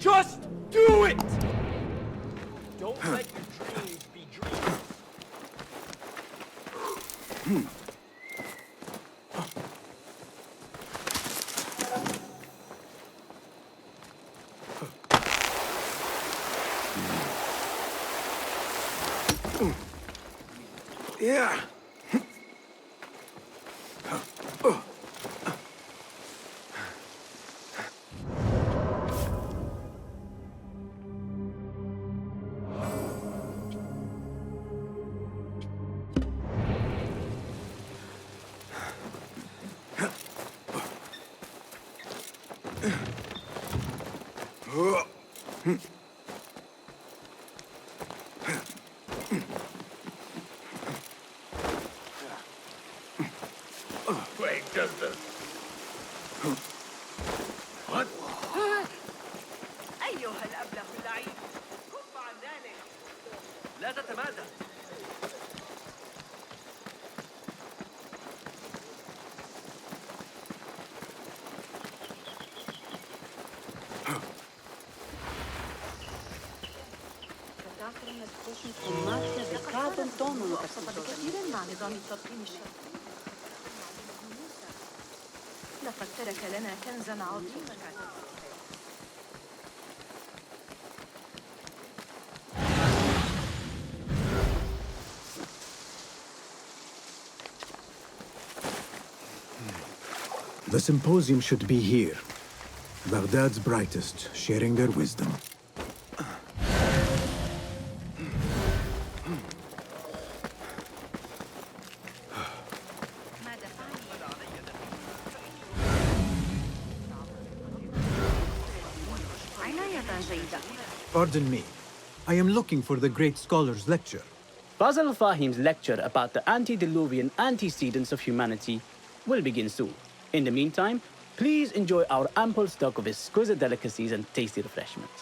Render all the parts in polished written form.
Just do it! Don't let your dreams be dreams. Yeah. Wait, does this? What? أيها الأبله اللعين كف عن ذلك لا تتمادى كثيرا مع نظام الترقيم الشرقي لقد ترك لنا كنزا عظيما The symposium should be here. Baghdad's brightest, sharing their wisdom. Pardon me. I am looking for the great scholar's lecture. Basil Fahim's lecture about the antediluvian antecedents of humanity will begin soon. In the meantime, please enjoy our ample stock of exquisite delicacies and tasty refreshments.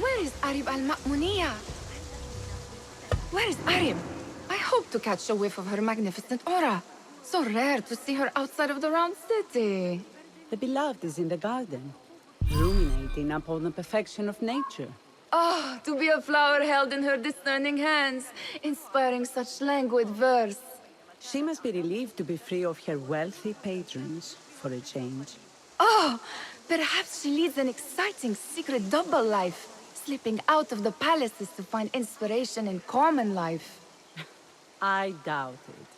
Where is Arib al-Ma'muniya? Where is Arib? I hope to catch a whiff of her magnificent aura. So rare to see her outside of the round city. The beloved is in the garden, ruminating upon the perfection of nature. Oh, to be a flower held in her discerning hands, inspiring such languid verse. She must be relieved to be free of her wealthy patrons for a change. Oh, perhaps she leads an exciting secret double life, slipping out of the palaces to find inspiration in common life. I doubt it.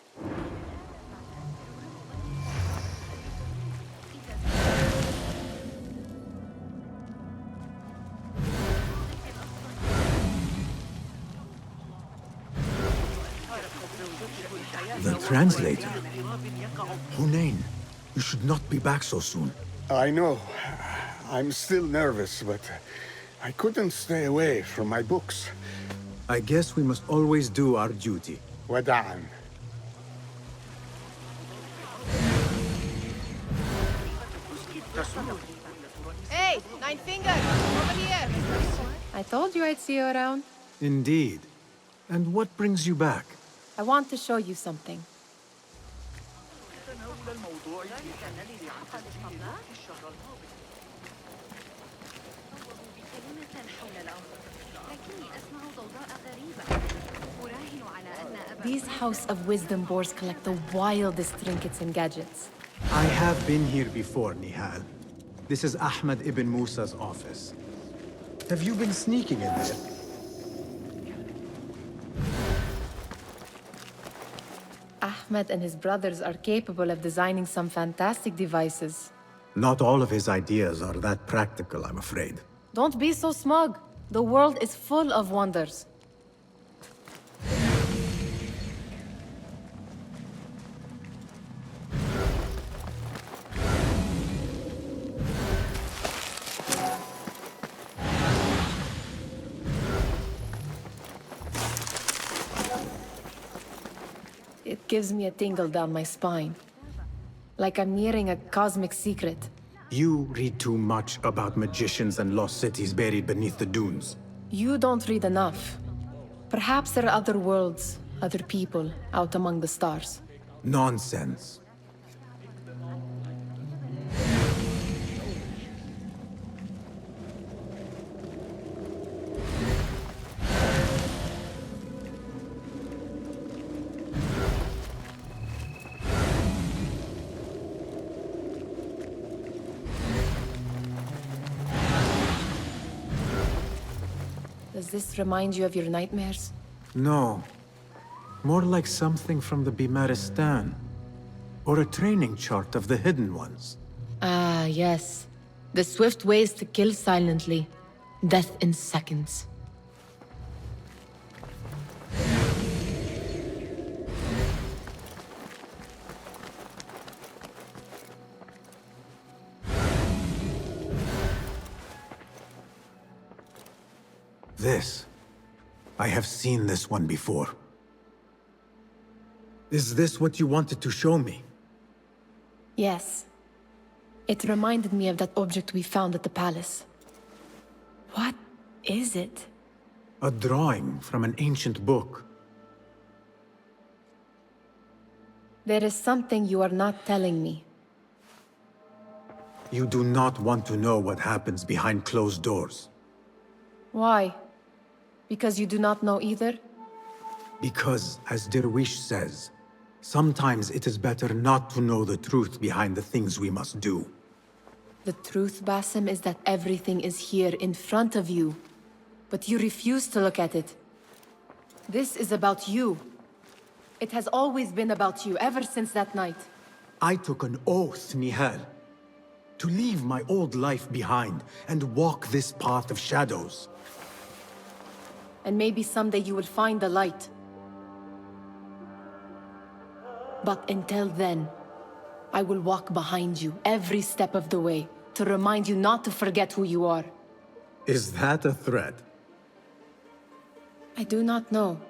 The translator? Hunain, you should not be back so soon. I know. I'm still nervous, but I couldn't stay away from my books. I guess we must always do our duty. Wada'an. Hey, Nine Fingers, over here. I told you I'd see you around. Indeed. And what brings you back? I want to show you something. These House of Wisdom boards collect the wildest trinkets and gadgets. I have been here before, Nihal. This is Ahmed Ibn Musa's office. Have you been sneaking in there? Ahmed and his brothers are capable of designing some fantastic devices. Not all of his ideas are that practical, I'm afraid. Don't be so smug. The world is full of wonders. It gives me a tingle down my spine. Like I'm nearing a cosmic secret. You read too much about magicians and lost cities buried beneath the dunes. You don't read enough. Perhaps there are other worlds, Other people out among the stars. Nonsense. Does this remind you of your nightmares? No. More like something from the Bimaristan. Or a training chart of the Hidden Ones. Ah, yes. The swift ways to kill silently. Death in seconds. This. I have seen this one before. Is this what you wanted to show me? Yes. It reminded me of that object we found at the palace. What is it? A drawing from an ancient book. There is something you are not telling me. You do not want to know what happens behind closed doors. Why? Because you do not know either? Because, as Derwish says, sometimes it is better not to know the truth behind the things we must do. The truth, Basim, is that everything is here in front of you. But you refuse to look at it. This is about you. It has always been about you, ever since that night. I took an oath, Nihal, to leave my old life behind and walk this path of shadows. And maybe someday you will find the light. But until then, I will walk behind you every step of the way to remind you not to forget who you are. Is that a threat? I do not know.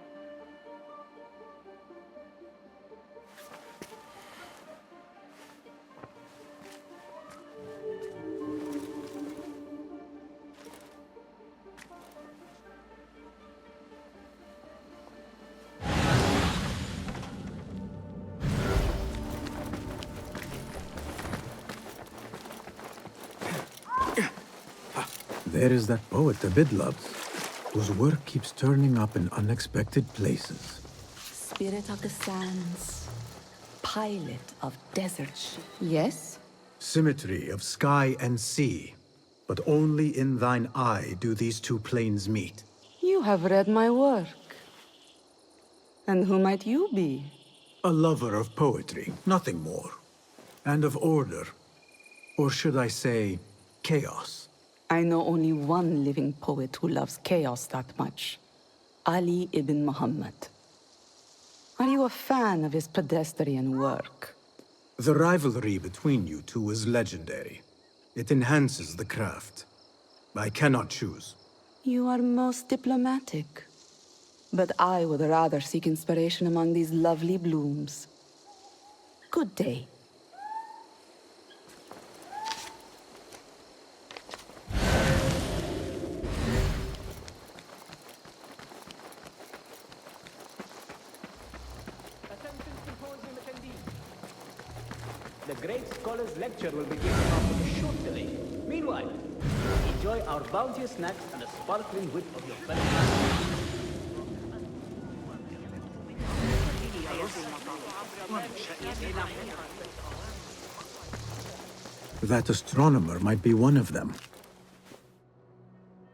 There is that poet Abid loves, whose work keeps turning up in unexpected places. Spirit of the sands, pilot of desert ship. Yes? Symmetry of sky and sea, but only in thine eye do these two planes meet. You have read my work. And who might you be? A lover of poetry, nothing more. And of order. Or should I say, chaos. I know only one living poet who loves chaos that much. Ali ibn Muhammad. Are you a fan of his pedestrian work? The rivalry between you two is legendary. It enhances the craft. I cannot choose. You are most diplomatic. But I would rather seek inspiration among these lovely blooms. Good day. Attention Symposium attendees. The great scholar's lecture will begin after a short delay. Meanwhile, enjoy our bounteous snacks and the sparkling wit of your fellow. That astronomer might be one of them.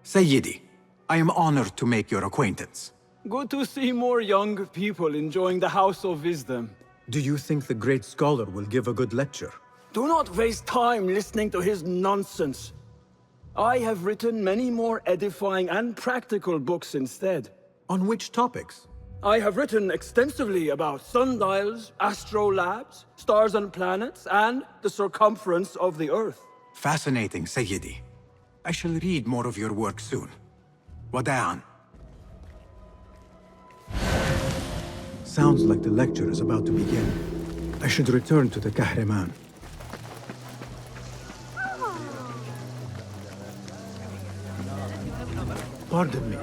Sayyidi, I am honored to make your acquaintance. Good to see more young people enjoying the House of Wisdom. Do you think the great scholar will give a good lecture? Do not waste time listening to his nonsense. I have written many more edifying and practical books instead. On which topics? I have written extensively about sundials, astrolabes, stars and planets, and the circumference of the Earth. Fascinating, Sayyidi. I shall read more of your work soon. Wada'an. Sounds like the lecture is about to begin. I should return to the Kahraman. Pardon me.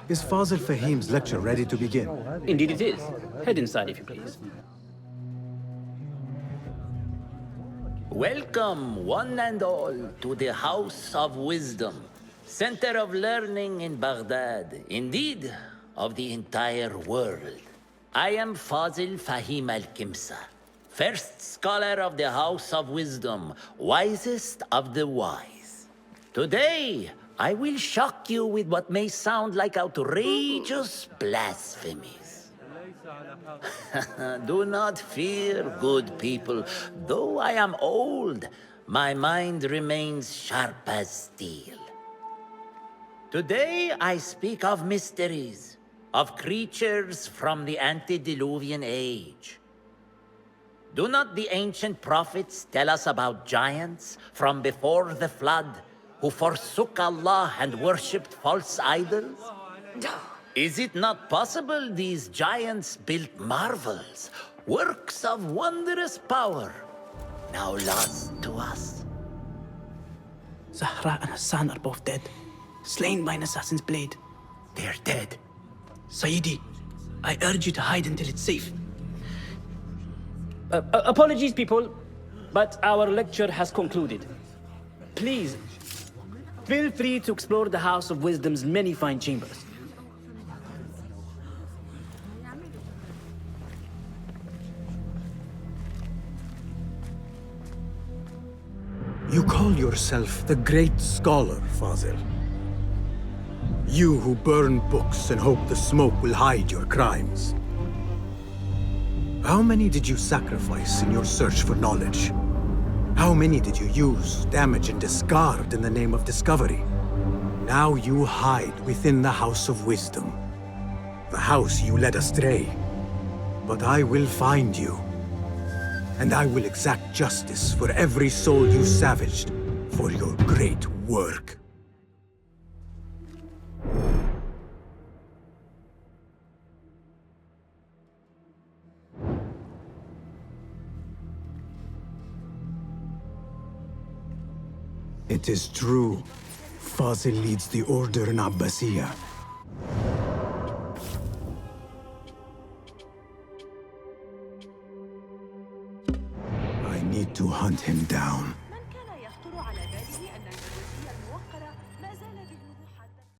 Is Fazil Fahim's lecture ready to begin? Indeed it is. Head inside, if you please. Welcome, one and all, to the House of Wisdom, center of learning in Baghdad, indeed, of the entire world. I am Fazil Fahim al-Kimsa, first scholar of the House of Wisdom, wisest of the wise. Today, I will shock you with what may sound like outrageous blasphemies. Do not fear, good people. Though I am old, my mind remains sharp as steel. Today I speak of mysteries, of creatures from the antediluvian age. Do not the ancient prophets tell us about giants from before the flood who forsook Allah and worshipped false idols? Is it not possible these giants built marvels, works of wondrous power, now lost to us? Zahra and Hassan are both dead, slain by an assassin's blade. They're dead. Sayyidi, I urge you to hide until it's safe. Apologies, people, but our lecture has concluded. Please, feel free to explore the House of Wisdom's many fine chambers. You call yourself the great scholar, Fazil. You who burn books and hope the smoke will hide your crimes. How many did you sacrifice in your search for knowledge? How many did you use, damage, and discard in the name of discovery? Now you hide within the House of Wisdom. The house you led astray. But I will find you. And I will exact justice for every soul you savaged for your great work. It is true. Fazil leads the order in Abbasiyah. I need to hunt him down.